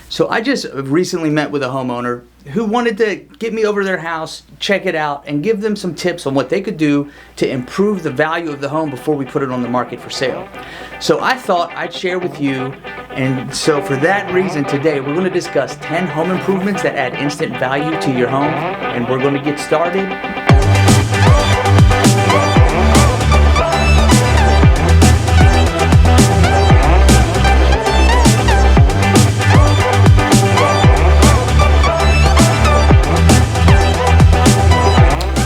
So I just recently met with a homeowner who wanted to get me over to their house, check it out, and give them some tips on what they could do to improve the value of the home before we put it on the market for sale. So I thought I'd share with you, and so for that reason today we're going to discuss 10 home improvements that add instant value to your home, and we're going to get started.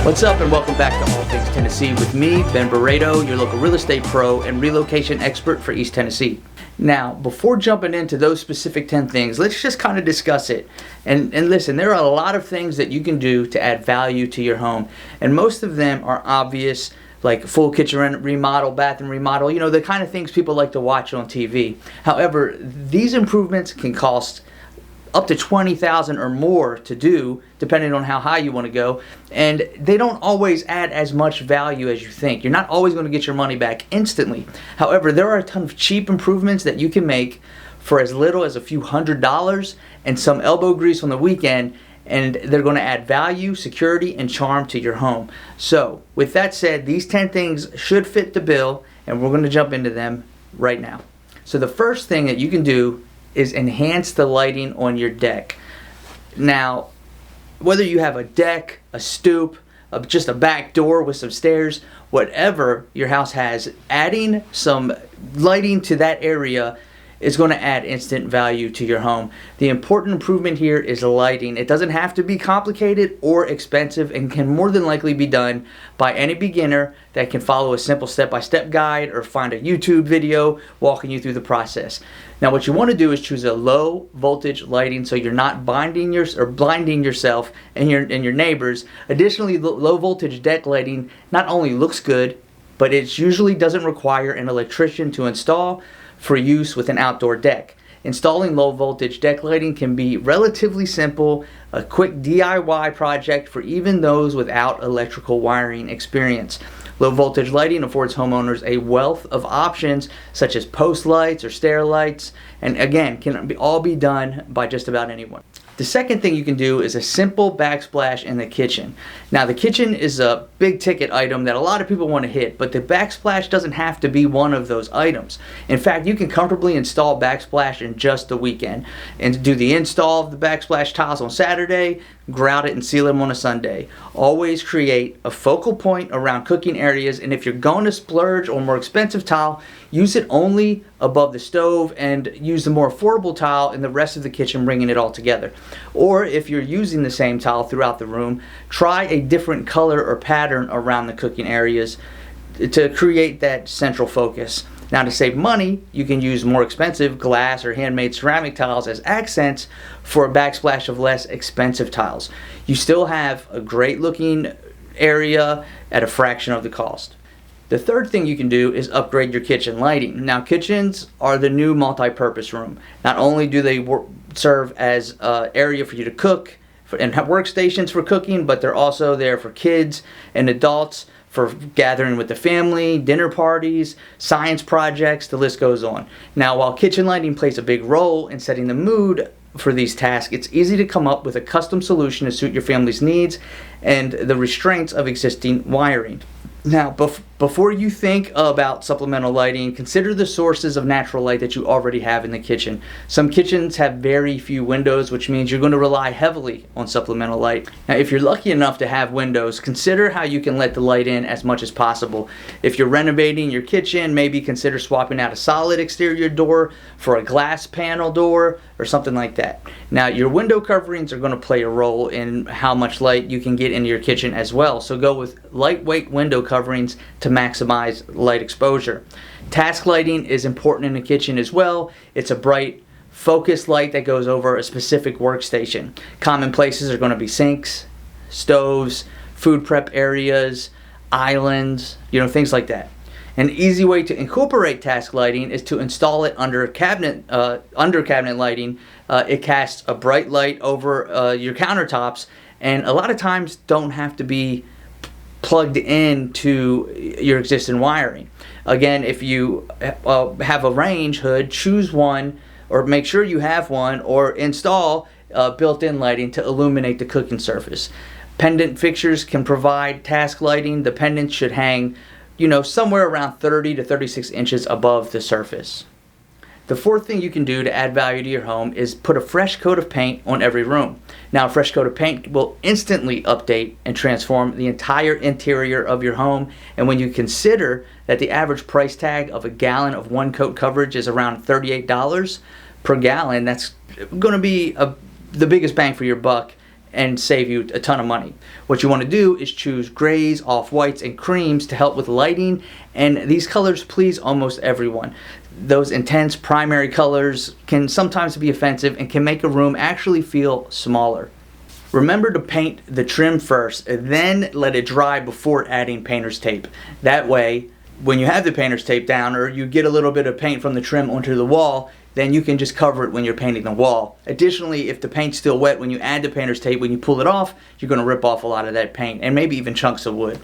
What's up, and welcome back to All Things Tennessee with me, Ben Barreto, your local real estate pro and relocation expert for East Tennessee. Now, before jumping into those specific 10 things, let's just kind of discuss it. And listen, there are a lot of things that you can do to add value to your home, and most of them are obvious, like full kitchen remodel, bathroom remodel, you know, the kind of things people like to watch on TV. However, these improvements can cost up to $20,000 or more to do, depending on how high you want to go, and they don't always add as much value as you think. You're not always going to get your money back instantly. However, there are a ton of cheap improvements that you can make for as little as a few $100s and some elbow grease on the weekend, and they're going to add value, security, and charm to your home. So, with that said, these 10 things should fit the bill, and we're going to jump into them right now. So the first thing that you can do is enhance the lighting on your deck. Now, whether you have a deck, a stoop, just a back door with some stairs, whatever your house has, adding some lighting to that area is going to add instant value to your home. The important improvement here is lighting. It doesn't have to be complicated or expensive and can more than likely be done by any beginner that can follow a simple step-by-step guide or find a YouTube video walking you through the process. Now, what you want to do is choose a low voltage lighting so you're not blinding yourself and your neighbors. Additionally, low voltage deck lighting not only looks good, but it usually doesn't require an electrician to install for use with an outdoor deck. Installing low voltage deck lighting can be relatively simple, a quick DIY project for even those without electrical wiring experience. Low voltage lighting affords homeowners a wealth of options such as post lights or stair lights, and again, can all be done by just about anyone. The second thing you can do is a simple backsplash in the kitchen. Now, the kitchen is a big ticket item that a lot of people want to hit, but the backsplash doesn't have to be one of those items. In fact, you can comfortably install backsplash in just the weekend and do the install of the backsplash tiles on Saturday, grout it and seal them on a Sunday. Always create a focal point around cooking areas, and if you're going to splurge on more expensive tile, use it only above the stove and use the more affordable tile in the rest of the kitchen, bringing it all together. Or if you're using the same tile throughout the room, try a different color or pattern around the cooking areas to create that central focus. Now, to save money, you can use more expensive glass or handmade ceramic tiles as accents for a backsplash of less expensive tiles. You still have a great looking area at a fraction of the cost. The third thing you can do is upgrade your kitchen lighting. Now, kitchens are the new multi-purpose room. Not only do they serve as an area for you to cook and have workstations for cooking, but they're also there for kids and adults, for gathering with the family, dinner parties, science projects, the list goes on. Now, while kitchen lighting plays a big role in setting the mood for these tasks, it's easy to come up with a custom solution to suit your family's needs and the restraints of existing wiring. Now, before you think about supplemental lighting, consider the sources of natural light that you already have in the kitchen. Some kitchens have very few windows, which means you're going to rely heavily on supplemental light. Now, if you're lucky enough to have windows, consider how you can let the light in as much as possible. If you're renovating your kitchen, maybe consider swapping out a solid exterior door for a glass panel door or something like that. Now, your window coverings are going to play a role in how much light you can get into your kitchen as well, so go with lightweight window coverings to maximize light exposure. Task lighting is important in the kitchen as well. It's a bright, focused light that goes over a specific workstation. Common places are going to be sinks, stoves, food prep areas, islands, things like that. An easy way to incorporate task lighting is to install it under cabinet lighting. It casts a bright light over your countertops, and a lot of times don't have to be plugged into your existing wiring. Again, if you have a range hood, choose one or make sure you have one, or install built-in lighting to illuminate the cooking surface. Pendant fixtures can provide task lighting. The pendants should hang, somewhere around 30 to 36 inches above the surface. The fourth thing you can do to add value to your home is put a fresh coat of paint on every room. Now, a fresh coat of paint will instantly update and transform the entire interior of your home. And when you consider that the average price tag of a gallon of one coat coverage is around $38 per gallon, that's going to be the biggest bang for your buck and save you a ton of money. What you want to do is choose grays, off-whites, and creams to help with lighting, and these colors please almost everyone. Those intense primary colors can sometimes be offensive and can make a room actually feel smaller. Remember to paint the trim first and then let it dry before adding painter's tape. That way, when you have the painter's tape down or you get a little bit of paint from the trim onto the wall, then you can just cover it when you're painting the wall. Additionally, if the paint's still wet when you add the painter's tape, when you pull it off, you're going to rip off a lot of that paint and maybe even chunks of wood.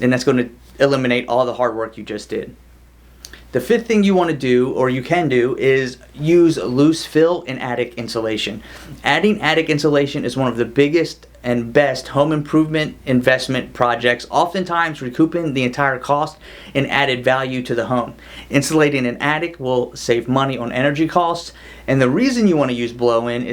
And that's going to eliminate all the hard work you just did. The fifth thing you want to do, or you can do, is use loose fill in attic insulation. Adding attic insulation is one of the biggest and best home improvement investment projects, oftentimes recouping the entire cost and added value to the home. Insulating an attic will save money on energy costs, and the reason you want to use blow-in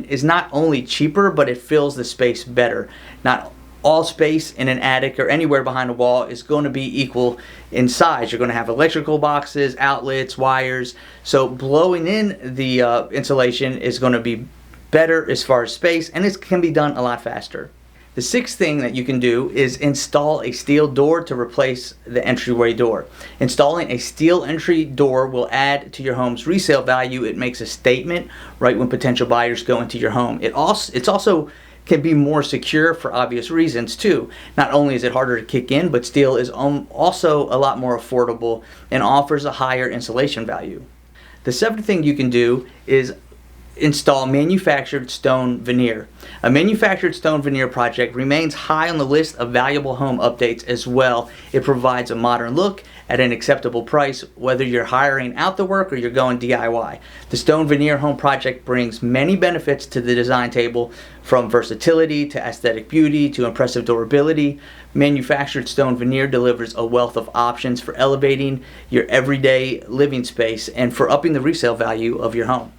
is not only cheaper, but it fills the space better. Not all space in an attic or anywhere behind a wall is going to be equal in size. You're going to have electrical boxes, outlets, wires. So blowing in the insulation is going to be better as far as space, and it can be done a lot faster. The sixth thing that you can do is install a steel door to replace the entryway door. Installing a steel entry door will add to your home's resale value. It makes a statement right when potential buyers go into your home. It's also can be more secure for obvious reasons too. Not only is it harder to kick in, but steel is also a lot more affordable and offers a higher insulation value. The seventh thing you can do is install manufactured stone veneer. A manufactured stone veneer project remains high on the list of valuable home updates as well. It provides a modern look at an acceptable price, whether you're hiring out the work or you're going DIY. The stone veneer home project brings many benefits to the design table, from versatility to aesthetic beauty to impressive durability. Manufactured stone veneer delivers a wealth of options for elevating your everyday living space and for upping the resale value of your home.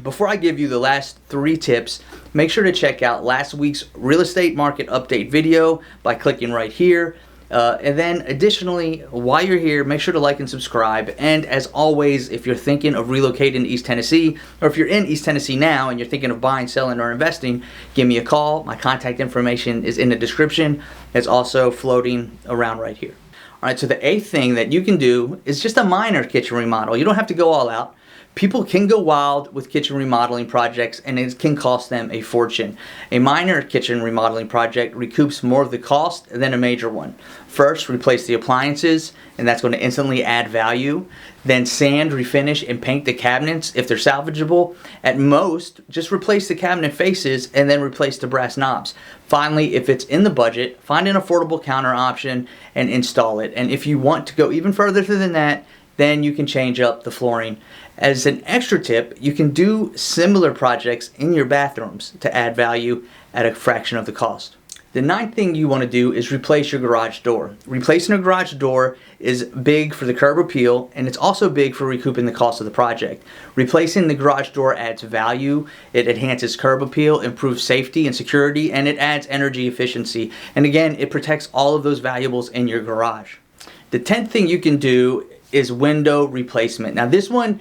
Before I give you the last 3 tips, make sure to check out last week's real estate market update video by clicking right here. And then additionally, while you're here, make sure to like and subscribe. And as always, if you're thinking of relocating to East Tennessee, or if you're in East Tennessee now and you're thinking of buying, selling, or investing, give me a call. My contact information is in the description. It's also floating around right here. All right, so the 8th thing that you can do is just a minor kitchen remodel. You don't have to go all out. People can go wild with kitchen remodeling projects, and it can cost them a fortune. A minor kitchen remodeling project recoups more of the cost than a major one. First, replace the appliances, and that's going to instantly add value. Then sand, refinish, and paint the cabinets if they're salvageable. At most, just replace the cabinet faces and then replace the brass knobs. Finally, if it's in the budget, find an affordable counter option and install it. And if you want to go even further than that, then you can change up the flooring. As an extra tip, you can do similar projects in your bathrooms to add value at a fraction of the cost. The 9th thing you want to do is replace your garage door. Replacing a garage door is big for the curb appeal, and it's also big for recouping the cost of the project. Replacing the garage door adds value, it enhances curb appeal, improves safety and security, and it adds energy efficiency. And again, it protects all of those valuables in your garage. The 10th thing you can do is window replacement. Now this one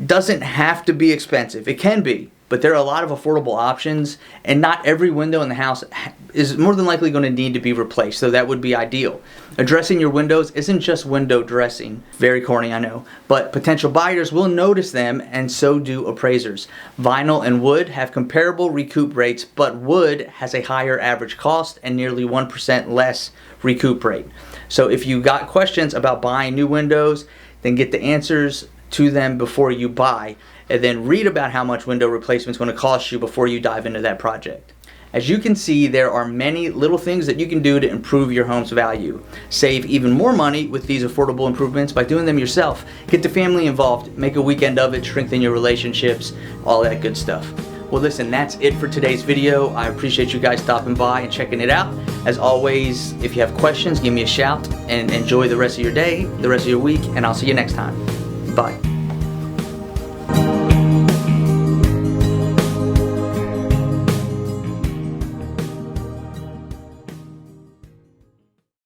doesn't have to be expensive. It can be, but there are a lot of affordable options, and not every window in the house is more than likely going to need to be replaced, so that would be ideal. Addressing your windows isn't just window dressing. Very corny, I know, but potential buyers will notice them, and so do appraisers. Vinyl and wood have comparable recoup rates, but wood has a higher average cost and nearly 1% less recoup rate. So if you got questions about buying new windows, then get the answers to them before you buy, and then read about how much window replacement is going to cost you before you dive into that project. As you can see, there are many little things that you can do to improve your home's value. Save even more money with these affordable improvements by doing them yourself. Get the family involved, make a weekend of it, strengthen your relationships, all that good stuff. Well, listen, that's it for today's video. I appreciate you guys stopping by and checking it out. As always, if you have questions, give me a shout, and enjoy the rest of your day, the rest of your week, and I'll see you next time. Bye.